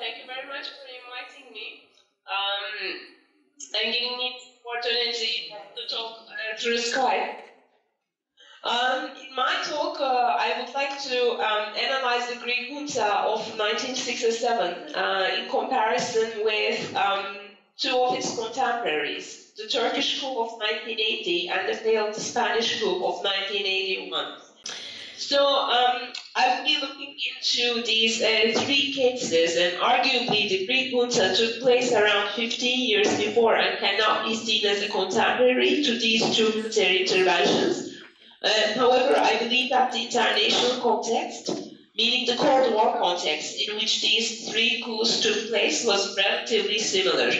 thank you very much for inviting me and giving me the opportunity to talk through Skype. In my talk, I would like to analyze the Greek junta of 1967 in comparison with two of its contemporaries, the Turkish coup of 1980 and the failed Spanish coup of 1981. So I will be looking into these three cases, and arguably the Greek junta took place around 15 years before and cannot be seen as a contemporary to these two military interventions. However, I believe that the international context, meaning the Cold War context in which these three coups took place, was relatively similar.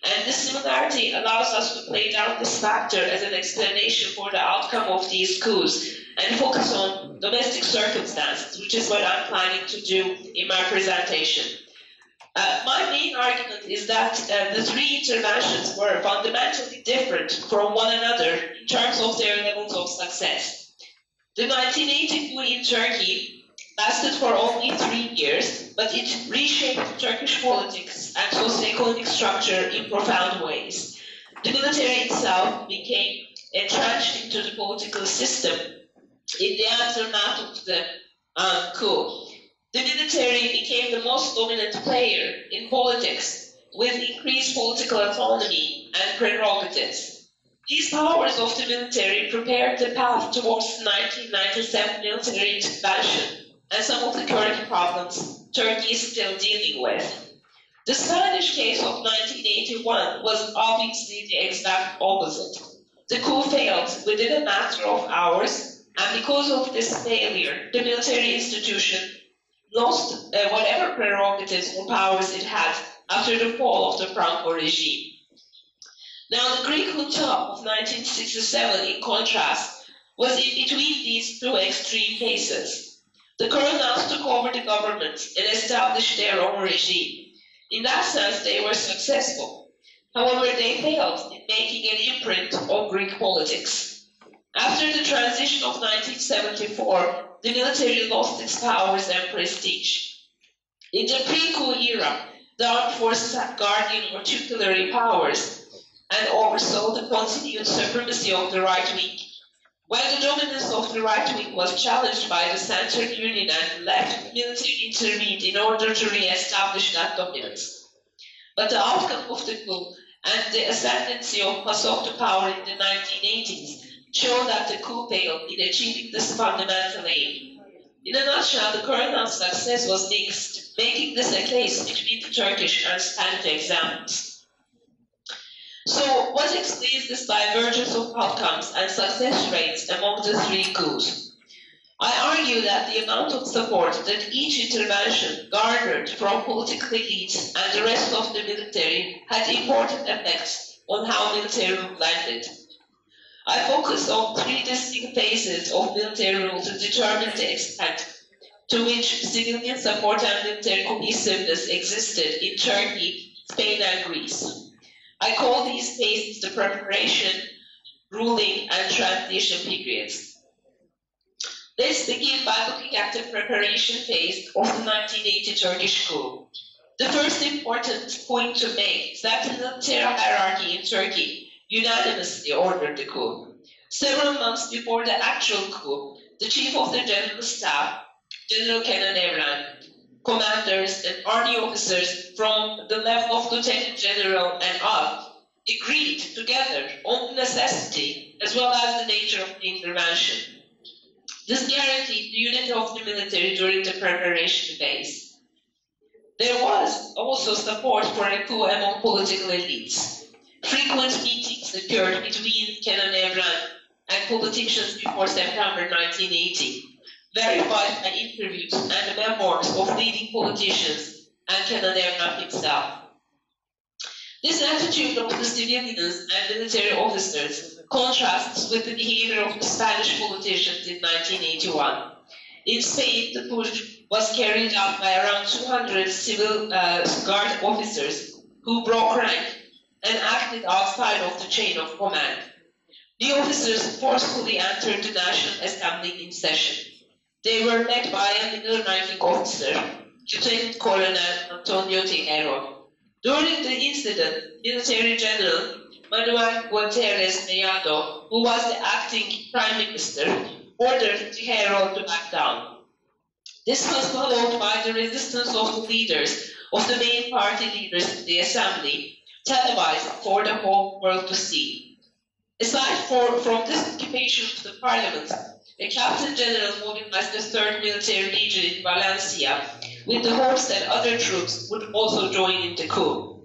And this similarity allows us to play down this factor as an explanation for the outcome of these coups and focus on domestic circumstances, which is what I'm planning to do in my presentation. My main argument is that the three interventions were fundamentally different from one another in terms of their levels of success. The 1980 coup in Turkey lasted for only 3 years, but it reshaped Turkish politics and socio-economic structure in profound ways. The military itself became entrenched into the political system in the aftermath of the coup. The military became the most dominant player in politics, with increased political autonomy and prerogatives. These powers of the military prepared the path towards the 1997 military intervention and some of the current problems Turkey is still dealing with. The Spanish case of 1981 was obviously the exact opposite. The coup failed within a matter of hours, and because of this failure, the military institution lost whatever prerogatives or powers it had after the fall of the Franco regime. Now, the Greek junta of 1967, in contrast, was in between these two extreme cases. The colonels took over the government and established their own regime. In that sense, they were successful. However, they failed in making an imprint on Greek politics. After the transition of 1974, the military lost its powers and prestige. In the pre-coup era, the armed forces had guardian or tutelary powers and oversaw the continued supremacy of the right wing. When the dominance of the right wing was challenged by the Center Union and the left, the military intervened in order to re-establish that dominance. But the outcome of the coup and the ascendancy of PASOK to power in the 1980s show that the coup failed in achieving this fundamental aim. In a nutshell, the colonel's success was mixed, making this a case between the Turkish and Spanish examples. So, what explains this divergence of outcomes and success rates among the three coups? I argue that the amount of support that each intervention garnered from political elites and the rest of the military had important effects on how military rule landed. I focus on three distinct phases of military rule to determine the extent to which civilian support and military cohesiveness existed in Turkey, Spain, and Greece. I call these phases the preparation, ruling, and transition periods. Let's begin by looking at the preparation phase of the 1980 Turkish coup. The first important point to make is that the military hierarchy in Turkey unanimously ordered the coup. Several months before the actual coup, the chief of the general staff, General Kenan Evren, commanders and army officers from the level of lieutenant general and up agreed together on the necessity as well as the nature of the intervention. This guaranteed the unity of the military during the preparation phase. There was also support for a coup among political elites. Frequent meetings occurred between Kenan Evren and politicians before September 1980, verified by interviews and memoirs of leading politicians and Kenan Evren himself. This attitude of the civilians and military officers contrasts with the behavior of the Spanish politicians in 1981. In Spain, the push was carried out by around 200 civil guard officers who broke rank and acted outside of the chain of command. The officers forcefully entered the National Assembly in session. They were led by a middle-ranking officer, Lieutenant Colonel Antonio Tejero. During the incident, Military General Manuel Guterres Mellado, who was the acting Prime Minister, ordered Tejero to back down. This was followed by the resistance of the leaders, of the main party leaders in the assembly, televised for the whole world to see. Aside from this occupation of the parliament, the Captain General mobilized the 3rd Military Region in Valencia with the hopes that other troops would also join in the coup.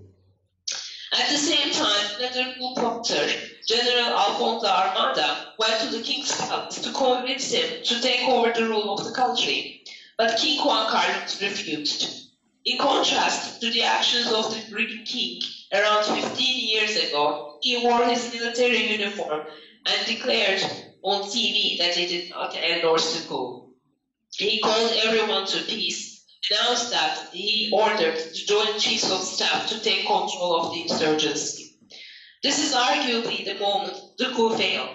At the same time, another coup plotter, General Alfonso Armada, went to the king's palace to convince him to take over the rule of the country, but King Juan Carlos refused. In contrast to the actions of the Greek king around 15 years ago, he wore his military uniform and declared on TV that he did not endorse the coup. He called everyone to peace, announced that he ordered the Joint Chiefs of Staff to take control of the insurgency. This is arguably the moment the coup failed.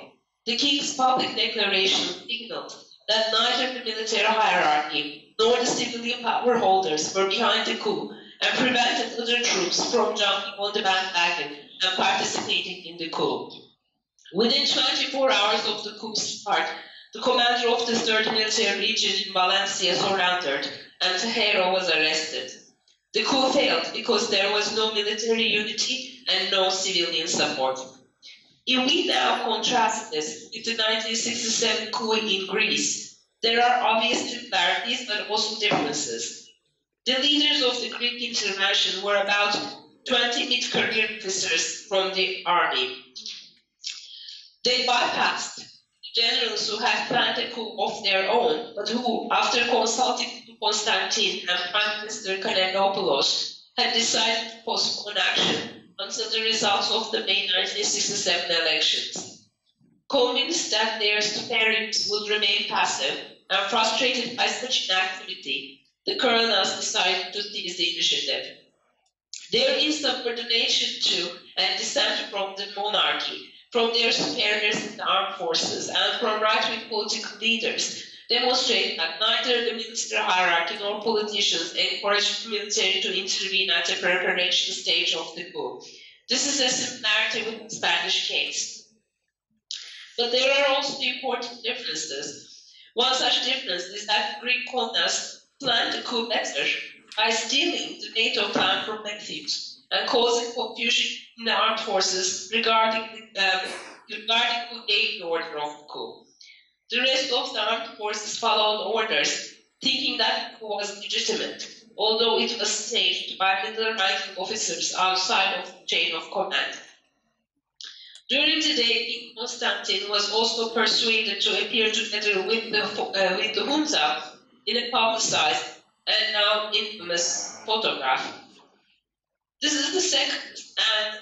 The king's public declaration signaled that neither the military hierarchy nor the civilian power holders were behind the coup and prevented other troops from jumping on the bandwagon and participating in the coup. Within 24 hours of the coup's start, the commander of the 3rd Military Region in Valencia surrendered and Tejero was arrested. The coup failed because there was no military unity and no civilian support. If we now contrast this with the 1967 coup in Greece, there are obvious similarities but also differences. The leaders of the Greek intervention were about 20 mid-career officers from the army. They bypassed the generals who had planned a coup of their own, but who, after consulting Constantine and Prime Minister Kanellopoulos, had decided to postpone action until the results of the May 1967 elections. Convinced that their superiors would remain passive and frustrated by such inactivity, the colonels decided to seize the initiative. Their insubordination to and dissent from the monarchy, from their superiors in the armed forces, and from right-wing political leaders demonstrate that neither the military hierarchy nor politicians encouraged the military to intervene at the preparation stage of the coup. This is a similarity with the Spanish case. But there are also important differences. One such difference is that the Greek colonists planned the coup better by stealing the NATO plan from Matthews and causing confusion in the armed forces regarding who gave the order of the coup. The rest of the armed forces followed orders, thinking that the coup was legitimate, although it was staged by middle-ranking officers outside of the chain of command. During the day, King Constantine was also persuaded to appear together with the Junta in a publicized and now infamous photograph. This is the second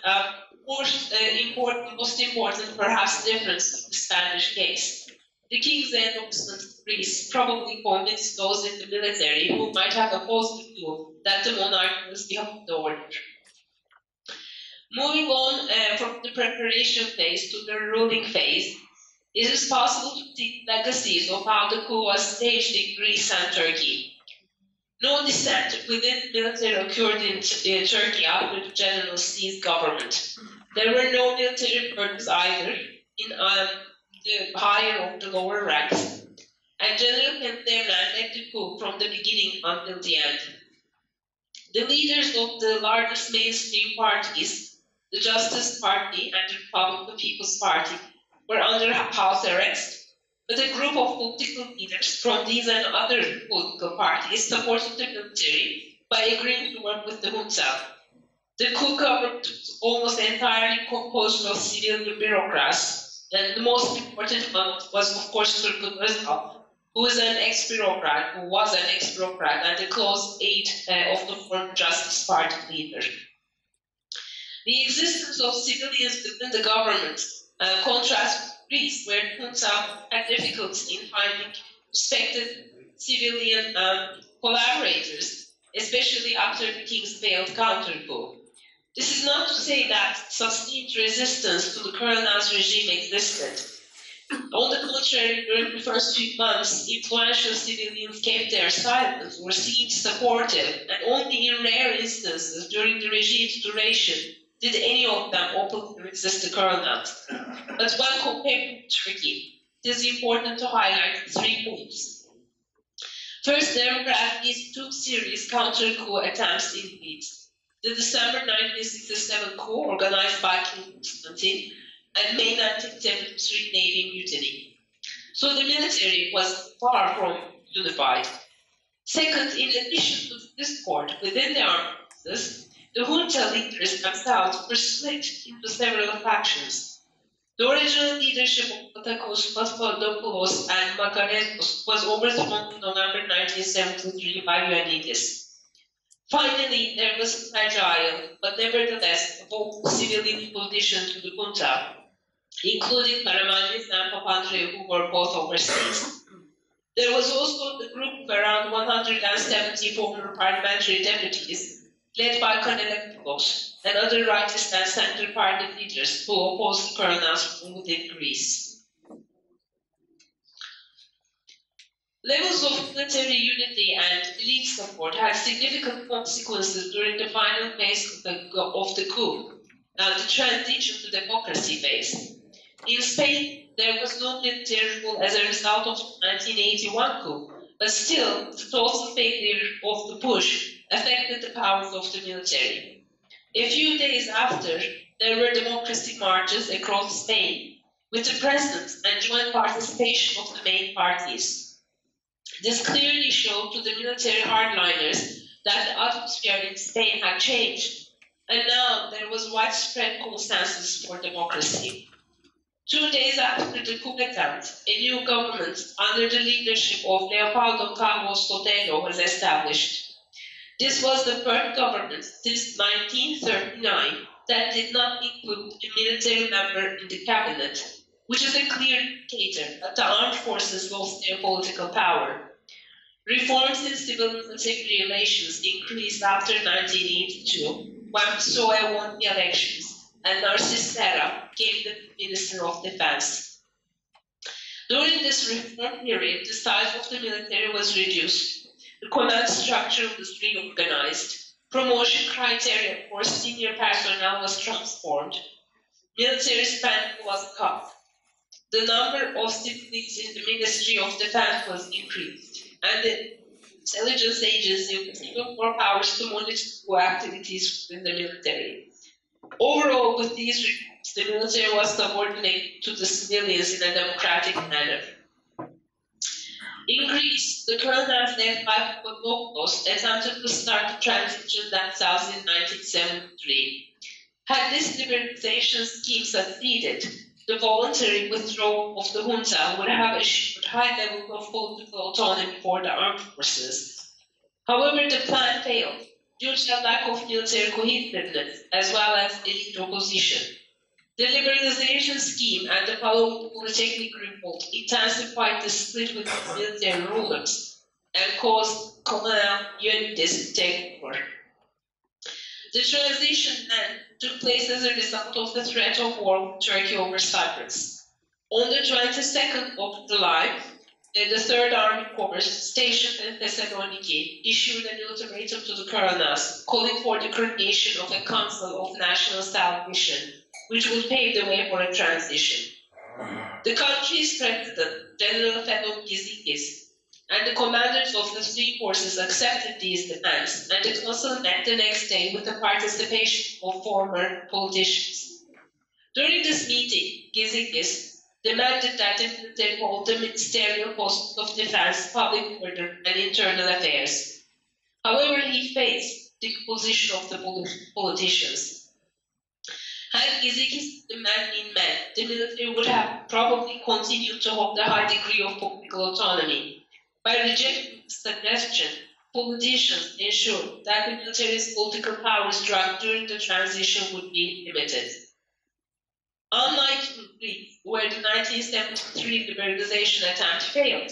and most important perhaps difference in the Spanish case. The king's endorsement in Greece probably convinced those in the military who might have opposed the coup that the monarch was behind the order. Moving on from the preparation phase to the ruling phase, it is possible to see legacies of how the coup was staged in Greece and Turkey. No dissent within the military occurred in Turkey after the general seized government. There were no military burdens either in the higher or the lower ranks, and General Penderman led the coup from the beginning until the end. The leaders of the largest mainstream parties, the Justice Party and the Republican People's Party, were under house arrest, but a group of political leaders from these and other political parties supported the military by agreeing to work with the junta. The coup government was almost entirely composed of civilian bureaucrats, and the most important one was, of course, Turgut Özal, who was an ex-bureaucrat, and a close aide of the former Justice Party leader. The existence of civilians within the government contrasts with Greece, where the junta had difficulty in finding respected civilian collaborators, especially after the king's failed counter-coup. This is not to say that sustained resistance to the colonel's regime existed. On the contrary, during the first few months, influential civilians kept their silence or seemed supportive, and only in rare instances during the regime's duration did any of them openly resist the coroners. But when compared to Turkey, it is important to highlight 3 points. First, there were at least 2 serious counter-coup attempts in Greece. The December 1967 coup organized by King Constantine and May 1973 Navy mutiny. So the military was far from unified. Second, in addition to the discord within the armed forces, the junta leaders themselves were split into several factions. The original leadership of Patakos, Papadopoulos, and Makaretos was overthrown in November 1973 by Ioannidis. Finally, there was a fragile, but nevertheless, a vocal civilian opposition to the junta, including Karamanlis and Papandreou, who were both overseas. There was also the group of around 170 former parliamentary deputies, led by Kanelopoulos and other rightist and center party leaders who opposed the coroners from within Greece. Levels of military unity and elite support had significant consequences during the final phase of the coup and the transition to democracy phase. In Spain, there was no military rule as a result of the 1981 coup, but still, the total failure of the push affected the powers of the military. A few days after, there were democracy marches across Spain, with the presence and joint participation of the main parties. This clearly showed to the military hardliners that the atmosphere in Spain had changed, and now there was widespread consensus for democracy. 2 days after the coup attempt, a new government under the leadership of Leopoldo Carlos Sotelo was established. This was the first government since 1939 that did not include a military member in the cabinet, which is a clear indicator that the armed forces lost their political power. Reforms in civil-military relations increased after 1982, when PSOE won the elections, and Narcis Serra became the Minister of Defense. During this reform period, the size of the military was reduced, the command structure was reorganized, promotion criteria for senior personnel was transformed, military spending was cut, the number of civilians in the Ministry of Defense was increased, and the intelligence agency was given more powers to monitor coup activities within the military. Overall, with these reforms, the military was subordinated to the civilians in a democratic manner. In Greece, the colonels led by Papadopoulos attempted to start the transition themselves in 1973. Had this liberalization scheme succeeded, the voluntary withdrawal of the junta would have assured high levels of political autonomy for the armed forces. However, the plan failed due to a lack of military cohesiveness as well as elite opposition. The liberalization scheme and the following Polytechnic revolt intensified the split with the military rulers and caused Colonel Ioannidis to take over. The transition then took place as a result of the threat of war with Turkey over Cyprus. On the 22nd of July, the Third Army Corps, stationed in Thessaloniki, issued an ultimatum to the colonels, calling for the creation of a Council of National Salvation, which would pave the way for a transition. The country's president, General Fedon Gizikis, and the commanders of the 3 forces accepted these demands, and the council met the next day with the participation of former politicians. During this meeting, Gizikis demanded that the military hold the ministerial posts of defense, public order, and internal affairs. However, he faced the opposition of the politicians. Had Gizikis demand been met, the military would have probably continued to hold a high degree of political autonomy. By rejecting the suggestion, politicians ensured that the military's political powers during the transition would be limited. Unlike in Greece, where the 1973 liberalization attempt failed,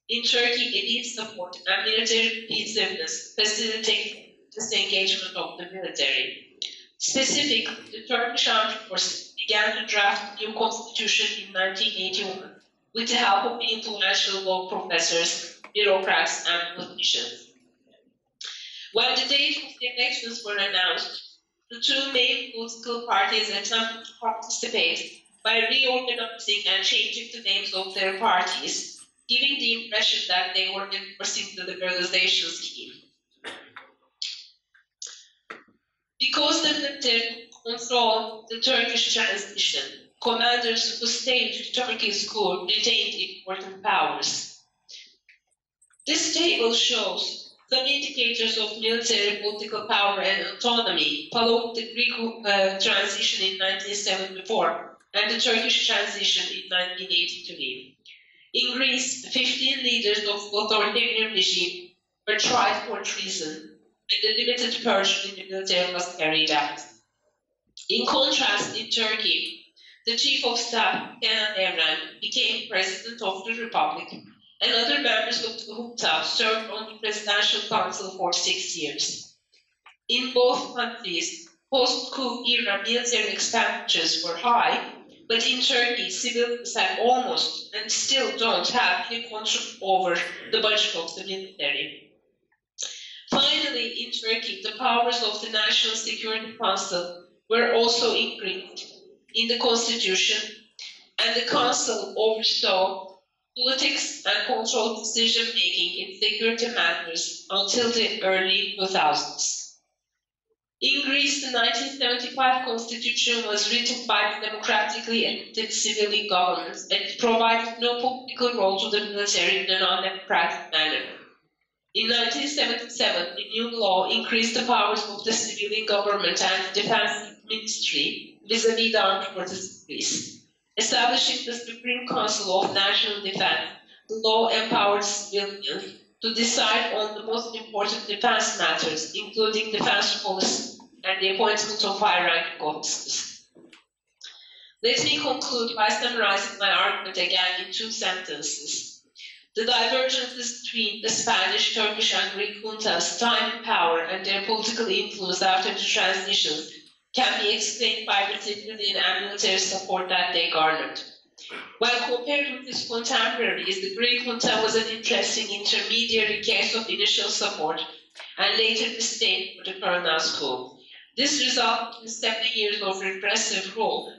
in Turkey, elite support and military cohesiveness facilitated disengagement of the military. Specifically, the Turkish armed forces began to draft a new constitution in 1981, with the help of influential law professors, bureaucrats, and politicians. When the date of the elections were announced, the two main political parties attempted to participate by reorganizing and changing the names of their parties, giving the impression that they were enforcing the liberalization scheme. Because the military controlled the Turkish transition, commanders who staged Turkey's coup retained important powers. This table shows some indicators of military political power and autonomy following the Greek transition in 1974 and the Turkish transition in 1983. In Greece, 15 leaders of the authoritarian regime were tried for treason, and a limited purge in the military was carried out. In contrast, in Turkey, the chief of staff, Kenan Evren, became president of the republic, and other members of the Hούντa served on the presidential council for 6 years. In both countries, post-coup era military expenditures were high, but in Turkey, civilians have almost and still don't have any control over the budget of the military. Finally, in Turkey, the powers of the National Security Council were also increased in the constitution, and the council oversaw politics and controlled decision-making in security matters until the early 2000s. In Greece, the 1975 constitution was written by the democratically elected civilian government, and it provided no political role to the military in a non-democratic manner. In 1977, the new law increased the powers of the civilian government and the defense ministry vis-à-vis the armed forces of Greece. Establishing the Supreme Council of National Defense, the law empowered civilians to decide on the most important defense matters, including defense policy and the appointment of high-ranking officers. Let me conclude by summarizing my argument again in 2 sentences. The divergences between the Spanish, Turkish, and Greek juntas' time and power and their political influence after the transitions can be explained by the civilian and military support that they garnered. When compared with its contemporaries, the Greek junta was an interesting intermediary case of initial support and later disdain for the colonel's coup. This resulted in 7 years of repressive rule,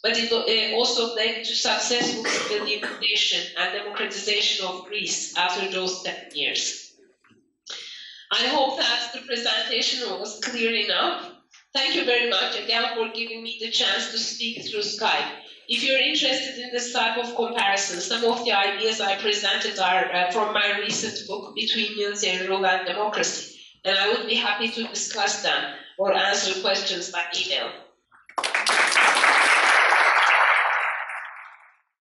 but it also led to successful civilization and democratization of Greece after those 7 years. I hope that the presentation was clear enough. Thank you very much again for giving me the chance to speak through Skype. If you're interested in this type of comparison, some of the ideas I presented are from my recent book, Between Military Rule and Democracy, and I would be happy to discuss them or answer questions by email.